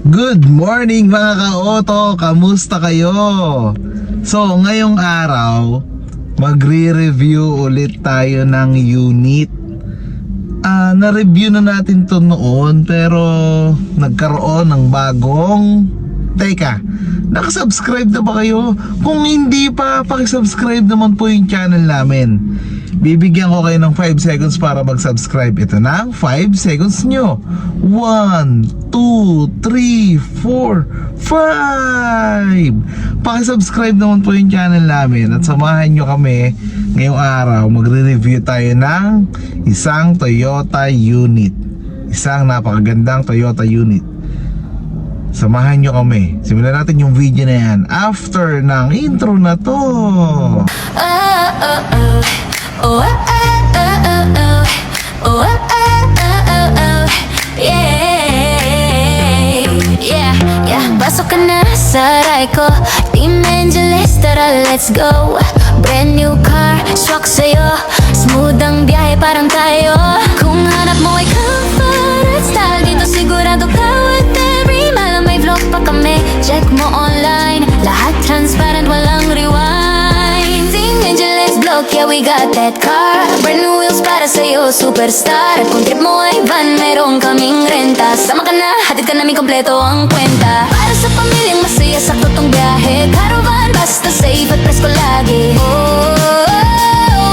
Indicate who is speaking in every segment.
Speaker 1: Good morning mga ka-auto! Kamusta kayo? So ngayong araw magre-review ulit tayo ng unit. Na-review na natin to noon pero nagkaroon ng bagong... Teka, nakasubscribe na ba kayo? Kung hindi pa, pakisubscribe naman po yung channel namin. Bibigyan ko kayo ng 5 seconds para mag-subscribe. Ito na ang 5 seconds nyo. 1, 2, 3, 4, 5. Pakisubscribe naman po yung channel namin at samahan nyo kami ngayong araw. Magre-review tayo ng isang Toyota unit. Isang napakagandang Toyota unit. Samahan nyo kami. Simulan natin yung video na yan after ng intro na to.
Speaker 2: Pasok ka na sa ride ko, Team Angeles, tara let's go. Brand new car, swak sa'yo, smooth ang biyahe parang tayo. Kung hanap mo ay comfort at style, dito sigurado ka with every mile. May vlog pa kami, check mo online, lahat transparent, walang rewind. Team Angeles vlog, yeah we got that car. Brand new wheels para sa'yo, superstar. At kung trip mo ay van, meron kaming renta. Sama ka na, hatid ka namin kompleto ang kwenta. Para sa pamilyang masaya, sakto tong biyahe. Caravan, basta safe at presko lagi.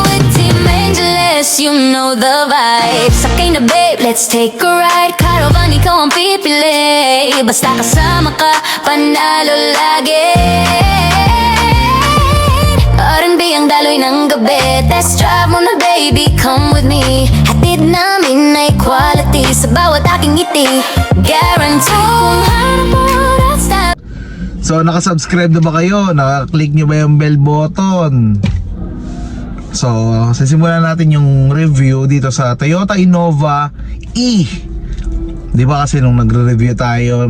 Speaker 2: With Team Angeles, you know the vibe. Sakay na babe, let's take a ride. Caravan, ikaw ang pipili. Basta kasama ka, panalo lagi. R&B ang daloy ng gabi. Test drive mo na baby, come with me. Hatid namin ay quality sa bawat aking ngiti. Guarantee kung hanap mo that style.
Speaker 1: So nakasubscribe na ba kayo? Nakaklik nyo ba yung bell button? So sisimulan natin yung review dito sa Toyota Innova E. Di ba kasi nung nagre-review tayo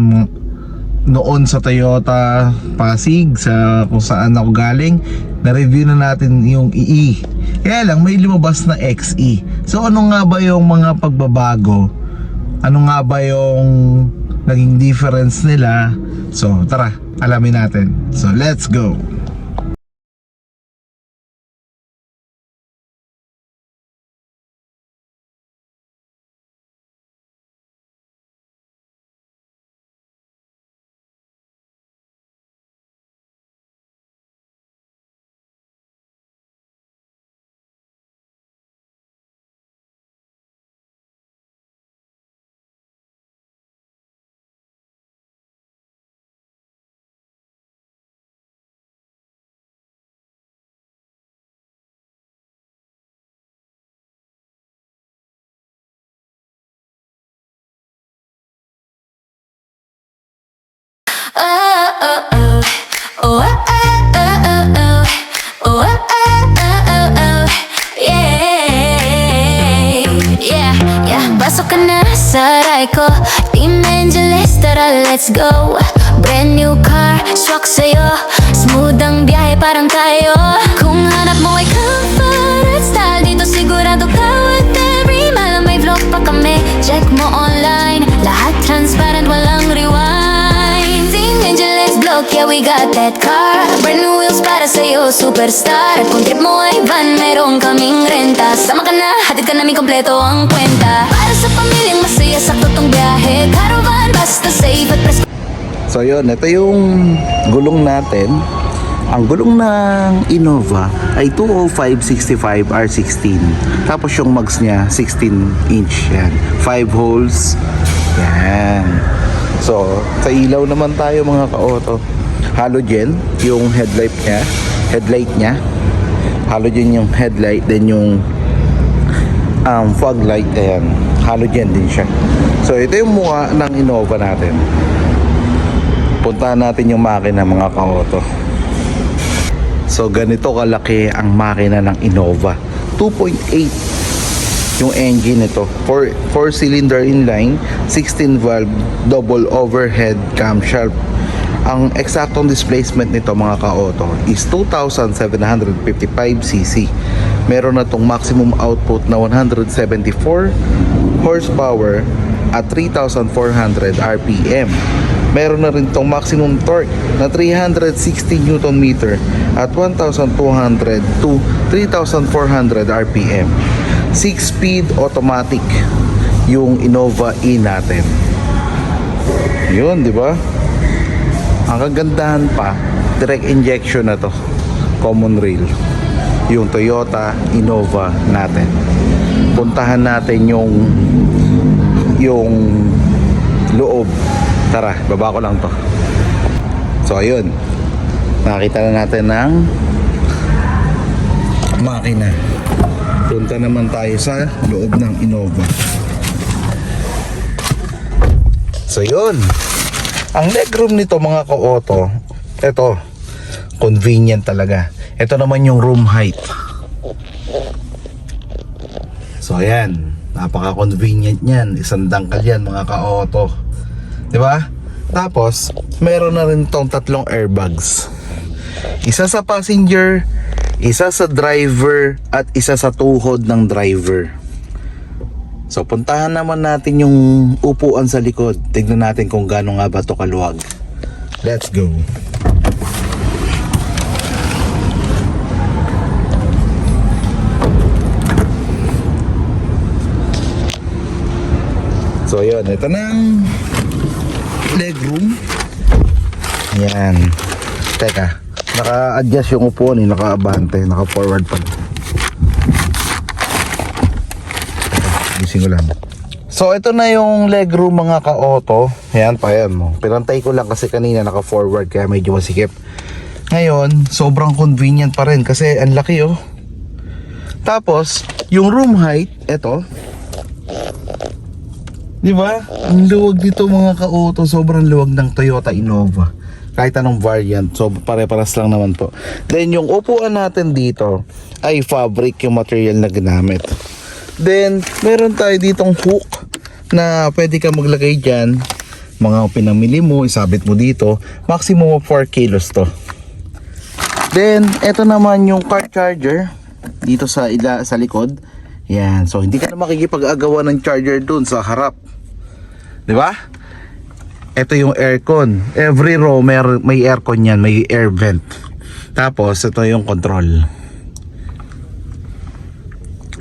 Speaker 1: noon sa Toyota Pasig, sa kung saan ako galing, na-review na natin yung EE. Kaya lang may lumabas na XE. So ano nga ba yung mga pagbabago? Ano nga ba yung naging difference nila? So tara, alamin natin. So let's go.
Speaker 2: Pasok ka na sa ride ko, Team Angeles, tara let's go. Brand new car, swak sa'yo, smooth ang biyahe parang tayo. Kung hanap mo ay comfort at style, dito sigurado ka with every mile. May vlog pa kami, check mo online, lahat transparent, walang rewind. Team Angeles vlog, yeah we got that car. Brand new wheels para sa'yo, superstar. At kung trip mo ay van, meron kaming renta. Sama ka na, hatid ka namin kompleto ang kwenta. Para sa pamilyang masaya, sakto tong biyahe. Caravan, basta safe at presko.
Speaker 1: So yun, ito yung gulong natin. Ang gulong ng Innova ay 205/65 R16. Tapos yung mags niya 16 inch yan, 5 holes yan. So sa ilaw naman tayo mga ka-auto, halogen yung headlight niya, halogen yung headlight. Then yung fog light, ayan, halogen din siya. So ito yung mukha ng Innova natin. Puntahan natin yung makina mga ka-auto. So ganito kalaki ang makina ng Innova. 2.8 yung engine nito. 4-cylinder inline, 16 valve, double overhead camshaft. Ang eksaktong displacement nito mga ka-auto is 2,755cc. Meron na tong maximum output na 174 horsepower at 3,400 RPM. Meron na rin tong maximum torque na 360 Nm at 1,200 to 3,400 RPM. 6-speed automatic yung Innova E natin. Yun, di ba? Ang kagandahan pa, direct injection na to, common rail, yung Toyota Innova natin. Puntahan natin yung loob. Tara, baba ko lang to. So ayun, nakita na natin ng makina. Punta naman tayo sa loob ng Innova. So yun, ang legroom nito mga ka-auto, ito, convenient talaga. Ito naman yung room height. So ayan, napaka-convenient niyan. Isang dangkal yan mga ka-auto, di ba? Tapos meron na rin tong 3 airbags. Isa sa passenger, isa sa driver, at isa sa tuhod ng driver. So puntahan naman natin yung upuan sa likod. Tignan natin kung gaano nga ba ito kaluwag. Let's go. So yun, ito na ang legroom. Yan. Teka, naka-adjust yung upuan eh, naka-abante, naka-forward pa. Gising ko lang. So ito na yung legroom mga ka-auto. Ayan pa yan mo. Pinantay ko lang kasi kanina naka-forward kaya medyo masikip. Ngayon, sobrang convenient pa rin kasi ang laki oh. Tapos, yung room height, ito. Di ba? Ang luwag dito mga ka-auto, sobrang luwag ng Toyota Innova. Kahit anong variant, so pare-paras lang naman po. Then yung upuan natin dito ay fabric yung material na ginamit. Then, meron tayo ditong hook na pwede ka maglagay dyan. Mga pinamili mo, isabit mo dito. Maximum of 4 kilos to. Then, eto naman yung car charger dito sa likod. Yan. So, hindi ka na makikipag-agawa ng charger dun sa harap. Di ba? Ito yung aircon. Every row may aircon yan. May air vent. Tapos, ito yung control.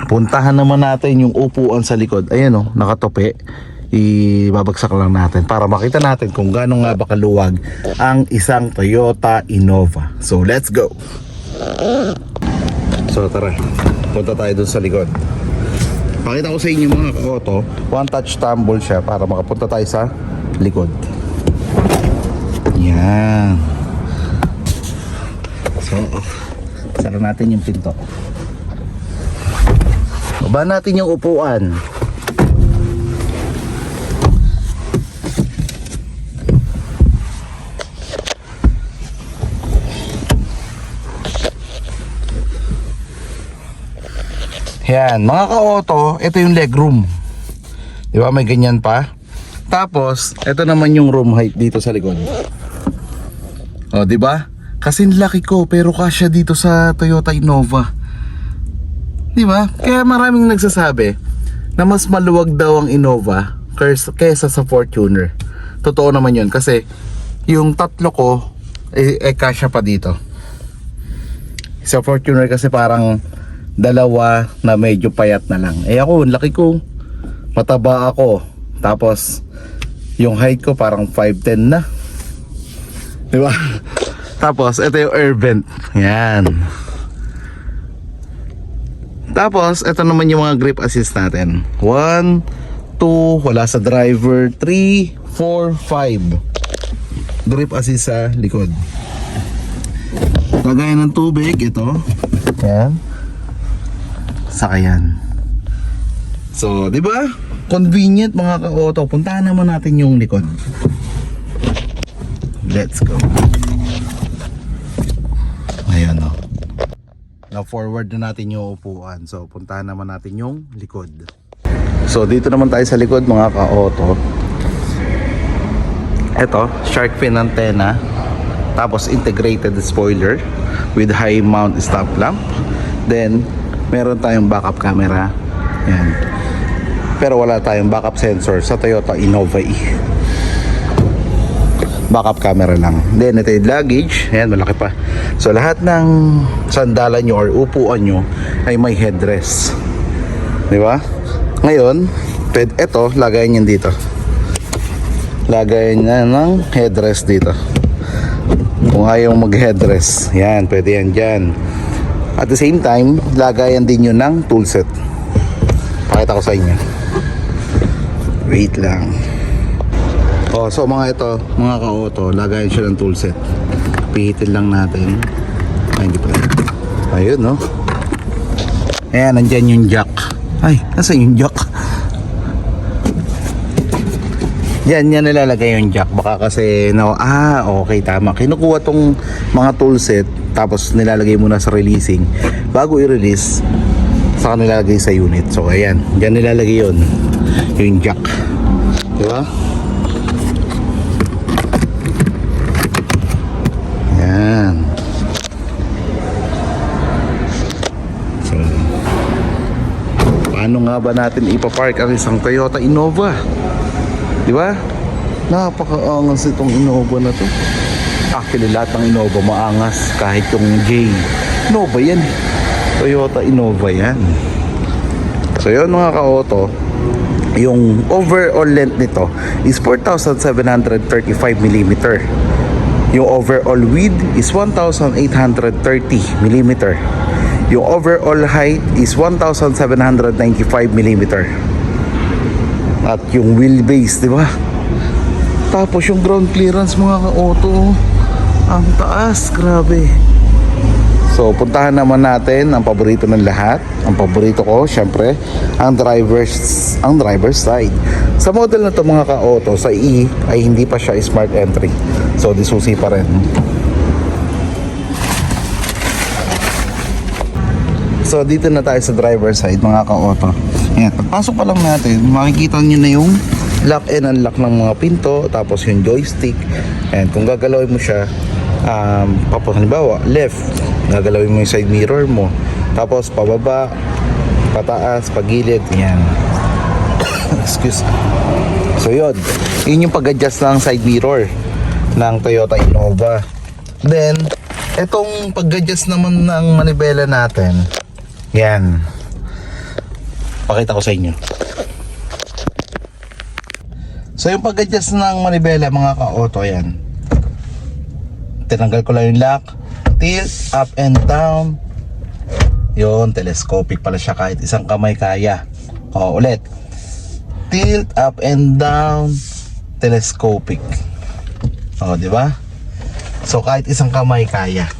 Speaker 1: Puntahan naman natin yung upuan sa likod. Ayan o, nakatope. Ibabagsak lang natin para makita natin kung gaano nga ba kaluwag ang isang Toyota Innova. So let's go. So tara, punta tayo dun sa likod. Pakita ko sa inyo mga ka-auto, one touch tumble siya para makapunta tayo sa likod. Yan. So sara natin yung pinto. Baba natin yung upuan. Yan, mga ka-auto, ito yung legroom. Di ba, may ganyan pa. Tapos, ito naman yung room height dito sa likod. O, di ba? Kasi laki ko, pero kasya dito sa Toyota Innova. Di ba? Kaya maraming nagsasabi na mas maluwag daw ang Innova kaysa sa Fortuner. Totoo naman yun kasi yung tatlo ko kasya pa dito. Sa Fortuner kasi parang dalawa na medyo payat na lang. Eh ako, laki ko. Mataba ako. Tapos yung height ko parang 5'10 na. Di ba? Tapos ito yung air vent. Yan. Tapos, ito naman yung mga grip assist natin. 1, 2, wala sa driver. 3, 4, 5. Grip assist sa likod. Lagay ng tubig, ito. Yan. Sakayan. So, di ba? Convenient mga ka-auto. Puntahan naman natin yung likod. Let's go. Ayan o. Na-forward na natin yung upuan. So, puntahan naman natin yung likod. So, dito naman tayo sa likod mga ka-auto. Ito, shark fin antenna. Tapos, integrated spoiler with high mount stop lamp. Then, meron tayong backup camera. Yan. Pero wala tayong backup sensor sa Toyota Innova E. backup camera lang. Then ito yung luggage, ayan, malaki pa. So lahat ng sandalan nyo or upuan nyo ay may headrest, di ba? Ngayon eto, lagayan nyo dito, lagayan nyo ng headrest dito. Kung ayaw mag headrest, yan, pwede yan dyan. At the same time, lagayan din nyo ng toolset. Pakita ko sa inyo, wait lang. So mga ito, mga ka-auto, lagayan siya ng toolset. Pihitin lang natin. Ay, hindi pa. Ayun, no? Ayan, nandyan yung jack. Ay, nasa yung jack? Yan nilalagay yung jack. Baka kasi, okay, tama. Kinukuha tong mga toolset, tapos nilalagay muna sa releasing. Bago i-release, saka nilalagay sa unit. So, ayan, dyan nilalagay yun. Yung jack. Diba? Yan. So, paano nga ba natin ipapark ang isang Toyota Innova? Di ba? Napakaangas itong Innova na to. Actually, lahat ng Innova maangas. Kahit yung J. Innova yan. Toyota Innova yan. So yun mga ka-auto, yung overall length nito is 4,735mm. Yung overall width is 1,830mm. Yung overall height is 1,795mm. At yung wheelbase, di ba? Tapos yung ground clearance mga ka-auto, ang taas, grabe. So puntahan naman natin ang paborito ng lahat. Ang paborito ko, syempre, ang driver's side. Sa model na to mga ka-auto, sa E ay hindi pa siya smart entry. So disusi pa rin. So dito na tayo sa driver's side mga ka-auto. Ayan, pagpasok pa lang natin, makikita nyo na yung lock and unlock ng mga pinto, tapos yung joystick. And kung gagalawin mo siya, halimbawa left, gagalawin mo yung side mirror mo, tapos pababa, pataas, pagilid, yan. Excuse. So yun yung pag-adjust ng side mirror ng Toyota Innova. Then etong pag-adjust naman ng manibela natin, yan, pakita ko sa inyo. So yung pag-adjust ng manibela mga ka-auto, yan, tinanggal ko lang yung lock, tilt, up and down. Yun, telescopic pala siya, kahit isang kamay kaya. Ulit, tilt, up and down, telescopic. Di ba? So kahit isang kamay kaya.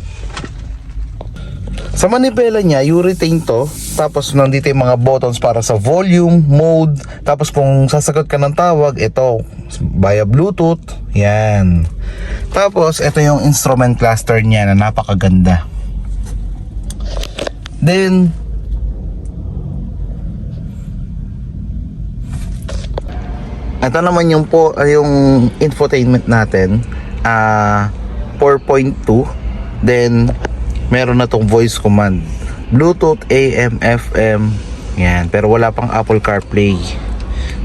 Speaker 1: Sa manibela niya, you retain to. Tapos nandito yung mga buttons para sa volume, mode. Tapos kung sasagot ka ng tawag, ito via Bluetooth. Yan. Tapos ito yung instrument cluster niya na napakaganda. Then ito naman yung infotainment natin, 4.2. Then meron na tong voice command, Bluetooth, AM, FM. Yan, pero wala pang Apple CarPlay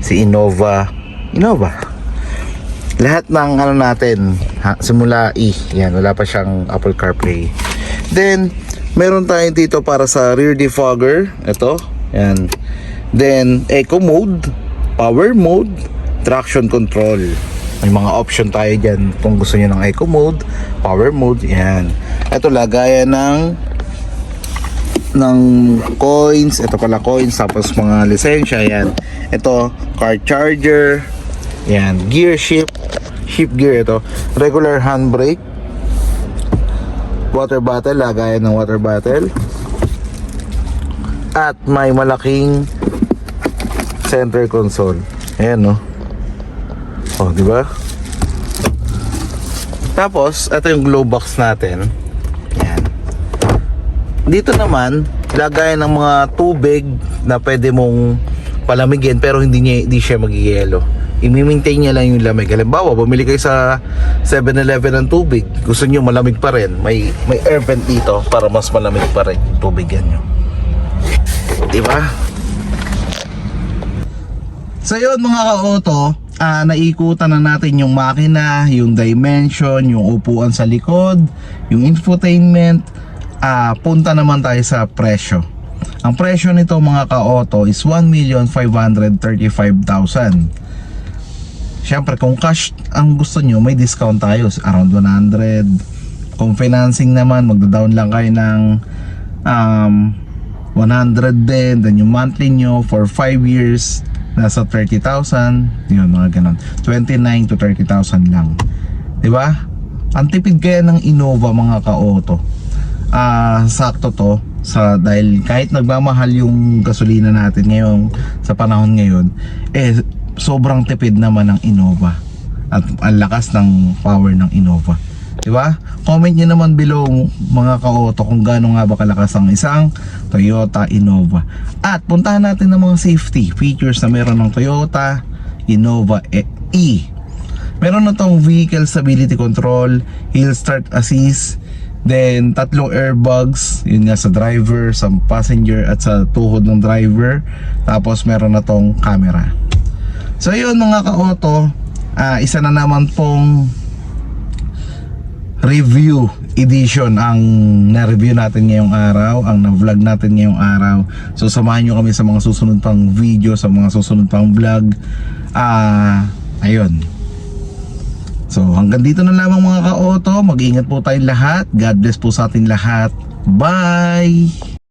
Speaker 1: si Innova. Lahat ng natin, simula E, yan, wala pa siyang Apple CarPlay. Then meron tayo dito para sa rear defogger, ito, yan. Then eco mode, power mode, traction control. May mga option tayo dyan kung gusto nyo ng eco mode, power mode, yan. Ito lagayan ng coins, ito pala coins, tapos mga lisensya, yan. Ito car charger, yan, gear shift gear, ito regular handbrake, water bottle, lagayan ng water bottle, at may malaking center console, ayan, no. Di ba? Tapos ito yung glow box natin. Yan. Dito naman lagayan ng mga tubig na pwede mong palamigin pero hindi siya magigelo. I-maintain niya lang yung lamig. Halimbawa, bumili kayo sa 7-Eleven ng tubig, gusto niyo malamig pa rin, may air vent dito para mas malamig pa rin yung tubig yan nyo. Di ba? So yun mga ka-auto, naikutan na natin yung makina, yung dimension, yung upuan sa likod, yung infotainment. Punta naman tayo sa presyo. Ang presyo nito mga ka-auto is 1,535,000. Siyempre kung cash ang gusto nyo, may discount tayo around 100. Kung financing naman, magda-down lang kayo ng 100 din. Then yung monthly nyo for 5 years nasa 30,000. Yun, mga ganon, 29 to 30,000 lang, diba? Ang tipid kaya ng Innova mga ka-auto. Sakto to dahil kahit nagmamahal yung gasolina natin ngayon sa panahon ngayon, sobrang tipid naman ng Innova at ang lakas ng power ng Innova, diba? Comment nyo naman below mga ka-auto kung gaano nga ba kalakas ang isang Toyota Innova. At puntahan natin ng mga safety features na meron ng Toyota Innova E. Meron na tong vehicle stability control, hill start assist, then 3 airbags, yun nga sa driver, sa passenger at sa tuhod ng driver. Tapos meron na tong camera. So yun mga ka-auto, isa na naman pong review edition ang na-review natin ngayong araw, ang na-vlog natin ngayong araw. So samahan nyo kami sa mga susunod pang video, sa mga susunod pang vlog. Ayun. So hanggang dito na lamang mga ka-auto. Mag-ingat po tayong lahat. God bless po sa ating lahat. Bye!